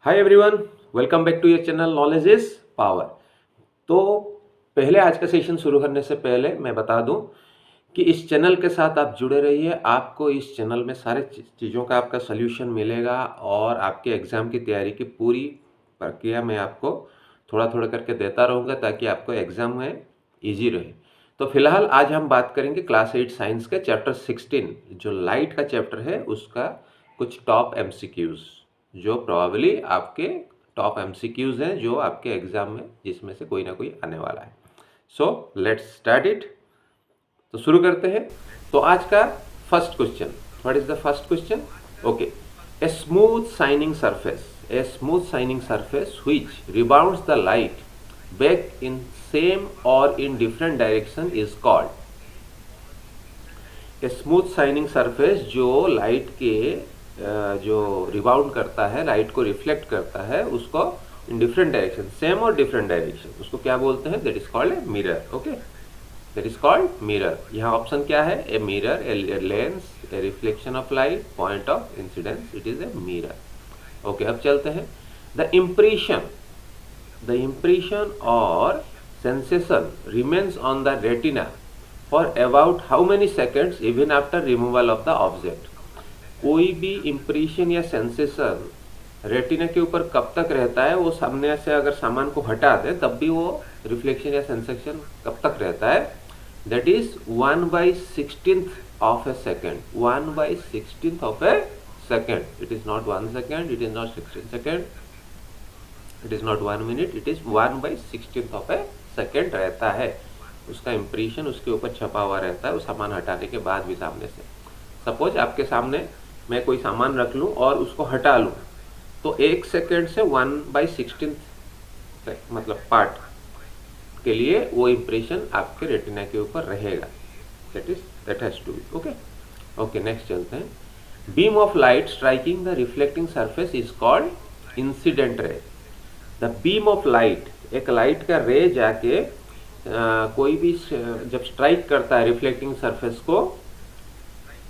Hi everyone, welcome back to your channel knowledge is power. तो पहले आज का सेशन शुरू करने से पहले मैं बता दूं कि इस चैनल के साथ आप जुड़े रहिए। आपको इस चैनल में सारे चीज़ों का आपका सोल्यूशन मिलेगा और आपके एग्ज़ाम की तैयारी की पूरी प्रक्रिया मैं आपको थोड़ा थोड़ा करके देता रहूँगा ताकि आपको एग्ज़ाम में ईजी रहे। तो फिलहाल आज हम बात करेंगे क्लास 8 साइंस के चैप्टर 16 जो लाइट का चैप्टर है उसका कुछ टॉप एमसीक्यूज़ जो प्रॉबली आपके टॉप एमसीक्यूज़ हैं जो आपके एग्ज़ाम में जिसमें से कोई ना कोई आने वाला है। So let's start it. तो शुरू करते हैं। तो आज का first question, what is the first question? Okay, a smooth shining surface which rebounds the light back in same और in different direction is called. A smooth shining surface जो light के जो रिबाउंड करता है, लाइट को reflect करता है, उसको इन डिफरेंट डायरेक्शन, सेम और डिफरेंट डायरेक्शन, उसको क्या बोलते हैं? That is called a mirror. Okay, that is called mirror. यहाँ ऑप्शन क्या है? A mirror, a lens, a reflection of light, point of incidence, it is a mirror. Okay, अब चलते हैं। द इम्प्रेशन और sensation remains on the retina for about how many seconds even after removal of the object। कोई भी impression या sensation retina के ऊपर कब तक रहता है? वो सामने से अगर सामान को हटा दे तब भी वो रिफ्लेक्शन या सेंसेशन कब तक रहता है? That is 1/16 of A second. 1/16 of A second. It is not 1 second, it is not 16 second, it is not 1 minute, it is 1/16 of A second रहता है। उसका इम्प्रेशन उसके ऊपर छपा हुआ रहता है, वो सामान हटाने के बाद भी सामने से। सपोज आपके सामने मैं कोई सामान रख लूं और उसको हटा लूं तो 1 सेकेंड से 1/16 मतलब पार्ट के लिए वो इम्प्रेशन आपके रेटिना के ऊपर रहेगा। That has to be okay. Okay, next चलते हैं। Beam of light striking the reflecting surface is called incident ray. The beam of light, एक लाइट का रे जाके कोई भी जब स्ट्राइक करता है रिफ्लेक्टिंग सरफेस को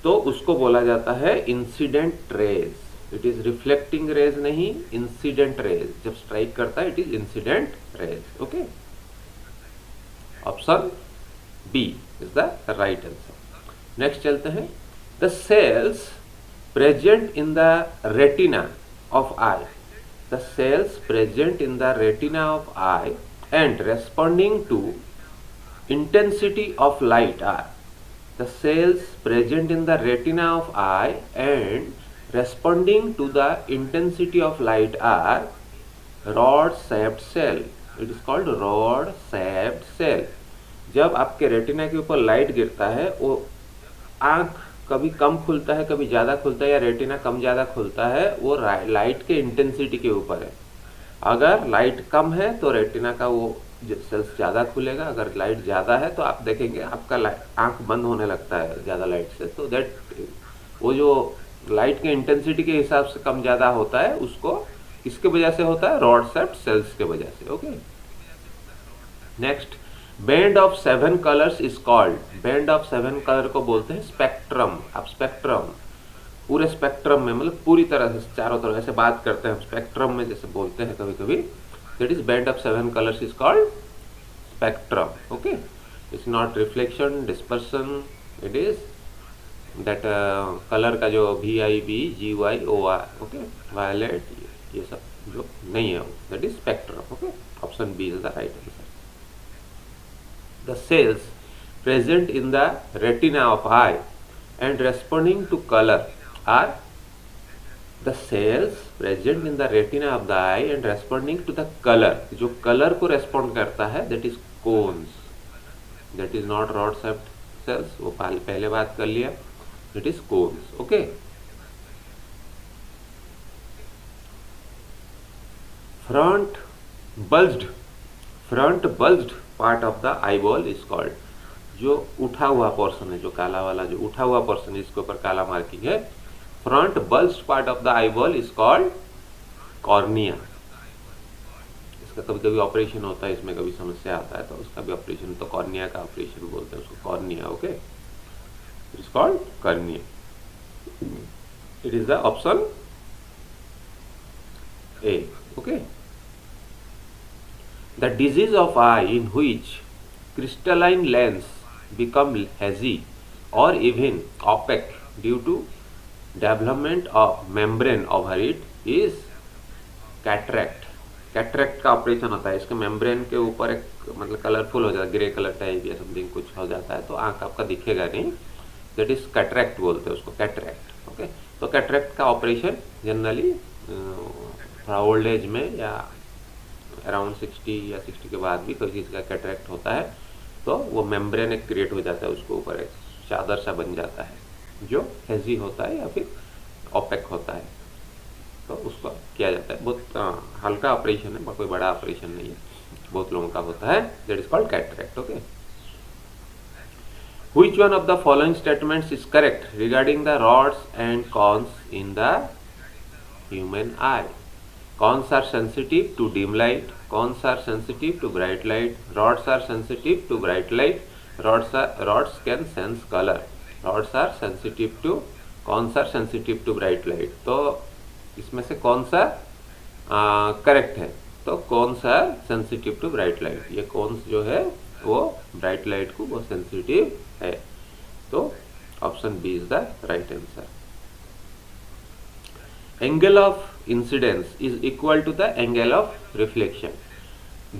तो उसको बोला जाता है incident rays. It is reflecting rays नहीं, इंसिडेंट रेज। जब स्ट्राइक करता है it is incident rays. Okay, option B is the right answer. Next चलते हैं। The cells present in the retina of eye, the cells present in the retina of eye and responding to intensity of light are, the cells present in the retina of eye and responding to the intensity of light are rod shaped cell। it is called rod shaped cell। जब आपके retina के ऊपर light गिरता है वो आंख कभी कम खुलता है, कभी ज़्यादा खुलता है, या रेटिना कम ज़्यादा खुलता है, वो लाइट के इंटेंसिटी के ऊपर है। अगर लाइट कम है तो रेटिना का वो सेल्स ज़्यादा खुलेगा, अगर लाइट ज़्यादा है तो आप देखेंगे आपका आंख बंद होने लगता है ज़्यादा लाइट से। तो दैट वो जो लाइट के इंटेंसिटी के हिसाब से कम ज़्यादा होता है उसको किसके वजह से होता है? रॉड शेप्ड सेल्स के वजह से। Okay, next. Band of 7 colours is called, band of 7 colour को बोलते हैं स्पेक्ट्रम। आप स्पेक्ट्रम, पूरे स्पेक्ट्रम में मतलब पूरी तरह से चारों तरफ ऐसे बात करते हैं हम स्पेक्ट्रम में, जैसे बोलते हैं कभी कभी। That is band of 7 colours is called spectrum. Okay, it's not reflection, dispersion, it is that colour का जो VIBGYOR, ओके, वायलेट, ये सब जो नहीं है that is spectrum. Okay, option B is the right answer. The cells present in the retina of eye and responding to color are, the cells present in the retina of the eye and responding to the color, जो colour को respond करता है that is cones, that is not rod shaped cells, वो पहले बात कर लिया, that is cones। okay, front bulged part of the eyeball is called, जो उठा हुआ पोर्शन है, जो काला वाला जो उठा हुआ पोर्शन है जिसके ऊपर काला मार्किंग है, front bulged part of the eyeball is called cornea. इसका कभी कभी ऑपरेशन होता है, इसमें कभी समस्या आता है तो उसका भी ऑपरेशन, तो कॉर्निया का ऑपरेशन बोलते हैं उसको, cornea. Okay, it is called cornea. It is the option A. Okay. The disease of eye in which crystalline lens become hazy or even opaque due to development of membrane over it is cataract. Cataract का operation होता है, इसके membrane के ऊपर एक मतलब colourful हो जाता है, ग्रे कलर टाइप या समथिंग कुछ हो जाता है, तो आंख आपका दिखेगा नहीं. दैट इज कैटरेक्ट बोलते हैं उसको, कैटरेक्ट. ओके. तो कैटरेक्ट का ऑपरेशन जनरली थोड़ा ओल्ड एज में या अराउंड 60 या 60 के बाद भी कोई चीज़ का कैटरेक्ट होता है, तो वो मेम्ब्रेन एक क्रिएट हो जाता है, उसके ऊपर एक चादर सा बन जाता है जो हेजी होता है या फिर ओपेक होता है, तो उसको किया जाता है. बहुत हल्का ऑपरेशन है, कोई बड़ा ऑपरेशन नहीं है, बहुत लोगों का होता है. That is called cataract. Okay. Which one of the following statements is correct regarding the rods and cones in the human eye? Cones are sensitive to dim light. Cones are sensitive to bright light. Rods are sensitive to bright light. Rods can sense color. Rods are sensitive to, cones are sensitive to bright light. तो इसमें से कौन सा correct है? तो कौन सा sensitive to bright light? ये कौन जो है वो ब्राइट लाइट को वो सेंसिटिव है, तो option B is the right answer. Angle of incidence is equal to the angle of reflection.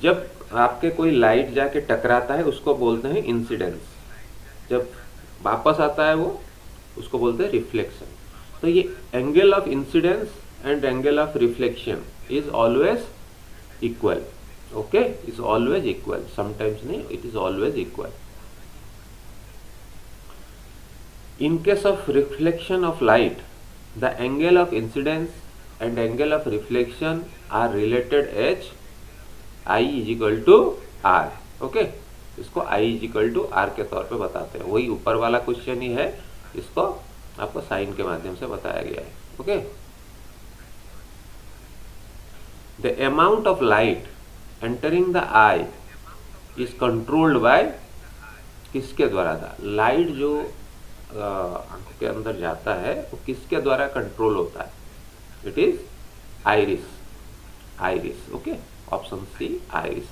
जब आपके कोई लाइट जाके टकराता है उसको बोलते हैं इंसिडेंस, जब वापस आता है वो उसको बोलते हैं रिफ्लेक्शन. तो ये angle of incidence and angle of reflection is always equal. Okay, is always equal, sometimes नहीं, it is always equal. In case of reflection of light, the angle of incidence and angle of reflection are related as I is equal to R. Okay, इसको I is equal to R के तौर पे बताते हैं. वही ऊपर वाला question ही है, इसको आपको साइन के माध्यम से बताया गया है. Okay. The amount of light entering the eye is controlled by, किसके द्वारा था? लाइट जो आंखों के अंदर जाता है वो किसके द्वारा कंट्रोल होता है? It is iris. Iris. Okay, option C iris.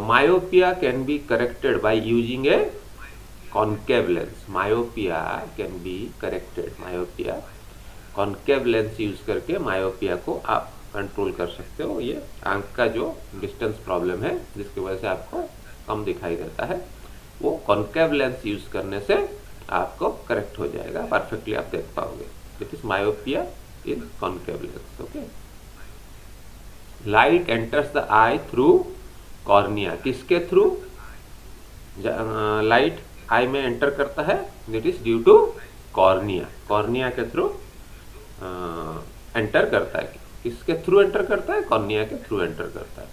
Myopia can be corrected by using a concave lens. Myopia can be corrected, myopia concave lens use करके मायोपिया को आप कंट्रोल कर सकते हो. ये आंख का जो डिस्टेंस प्रॉब्लम है जिसकी वजह से आपको कम दिखाई देता है, वो कॉन्केव लेंस यूज करने से आपको करेक्ट हो जाएगा, परफेक्टली आप देख पाओगे. It is myopia in concave lens. Okay. Light enters the eye through cornea. किसके थ्रू लाइट आई में एंटर करता है? That is due to cornea. Cornea के थ्रू एंटर करता है. किसके थ्रू एंटर करता है? कॉर्निया के थ्रू एंटर करता है.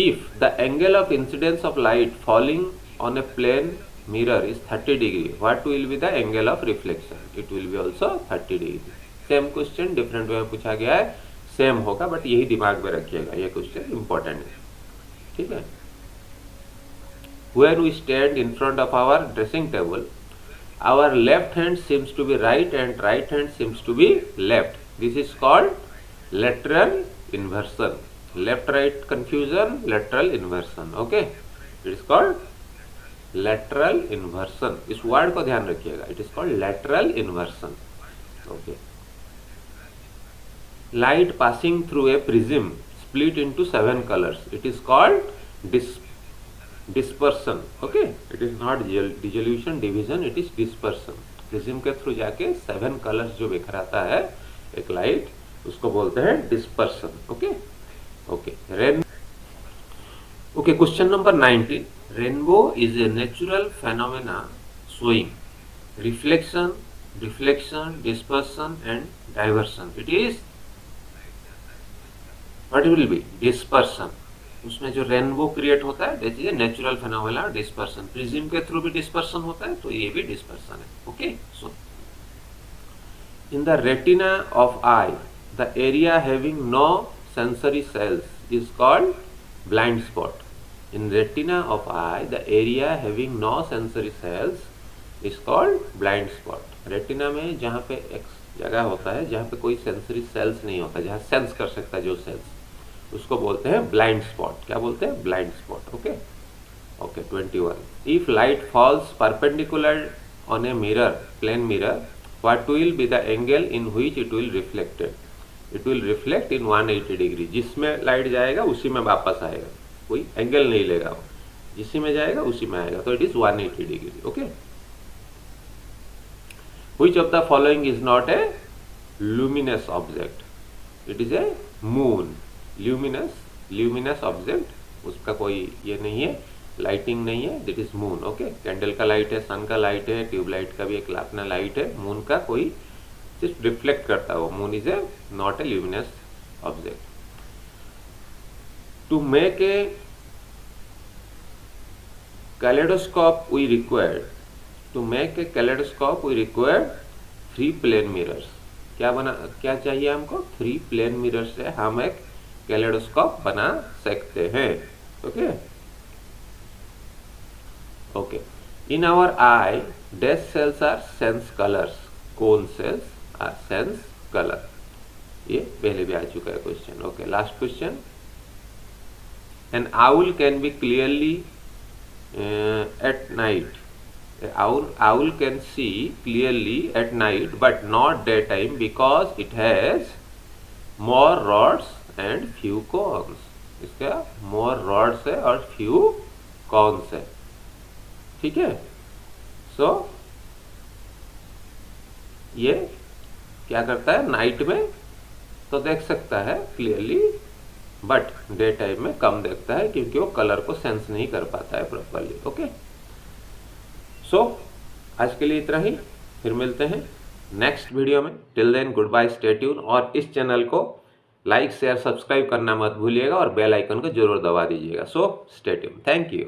If the angle of incidence of light falling on a plane mirror is 30 degree, what will be the angle of reflection? It will be also 30 degree. Same question different way में पूछा गया है, same होगा, but यही दिमाग में रखिएगा, ये क्वेश्चन इंपॉर्टेंट है. ठीक है. When we stand in front of our dressing table, our left hand seems to be right and right hand seems to be left. This is called lateral inversion. Left right confusion, lateral inversion. Okay, it is called lateral inversion. इस word को ध्यान रखिएगा, it is called lateral inversion. Okay. Light passing through a prism split into 7 colours. It is called dispersion. Okay, it is not dissolution division, it is dispersion. Prism के through जाके 7 colours जो बिखराता है एक light, उसको बोलते हैं dispersion. Okay. Okay. Okay, question number 19. Rainbow is a natural phenomena showing reflection, reflection, dispersion and diversion. It is, what will be? Dispersion. उसमें जो रेनबो क्रिएट होता है that is a natural phenomena dispersion. Prism के through भी dispersion होता है, तो ये भी डिस्पर्सन है. ओके. So in the retina of eye the area having no sensory cells is called blind spot. In retina of eye, the area having no sensory cells is called blind spot. Retina में जहाँ पे एक जगह होता है जहाँ पे कोई सेंसरी सेल्स नहीं होता, जहाँ सेंस कर सकता है जो सेल्स, उसको बोलते हैं ब्लाइंड स्पॉट। क्या बोलते हैं? Blind spot. Okay okay 21 if light falls perpendicular on a mirror, plane mirror, what will be the angle in which it will reflected? It will reflect in 180 degree. जिसमें light जाएगा उसी में वापस आएगा, कोई एंगल नहीं लेगा वो, जिसी में जाएगा उसी में आएगा, तो it is 180 degree. Okay which of the following is not a luminous object? It is a moon. Luminous object, उसका कोई ये नहीं है, लाइटिंग नहीं है, that is moon. Okay candle का लाइट है, सन का लाइट है, ट्यूबलाइट का भी एक अपना लाइट है, मून का कोई सिर्फ रिफ्लेक्ट करता है वो। Moon is a not a luminous object. To make a kaleidoscope we required, to make a kaleidoscope we required 3 plane mirrors। क्या चाहिए हमको? 3 प्लेन मिरर से हम एक कैलेडोस्कोप बना सकते हैं। Okay okay in our eye dash cells are sense colours, कौन सेल्स आर सेंस कलर? ये पहले भी आ चुका है question. Okay last question, an owl can be clearly at night, owl can see clearly at night but not daytime because it has more rods and few cones। इसका more rods है और few cones है। ठीक है, सो ये क्या करता है? नाइट में तो देख सकता है क्लियरली, बट डे टाइम में कम देखता है क्योंकि वो कलर को सेंस नहीं कर पाता है प्रॉपरली। ओके सो आज के लिए इतना ही, फिर मिलते हैं नेक्स्ट वीडियो में। Till then good bye, stay tune, और इस चैनल को लाइक शेयर सब्सक्राइब करना मत भूलिएगा और बेल आइकन को जरूर दबा दीजिएगा। So stay tune, thank you.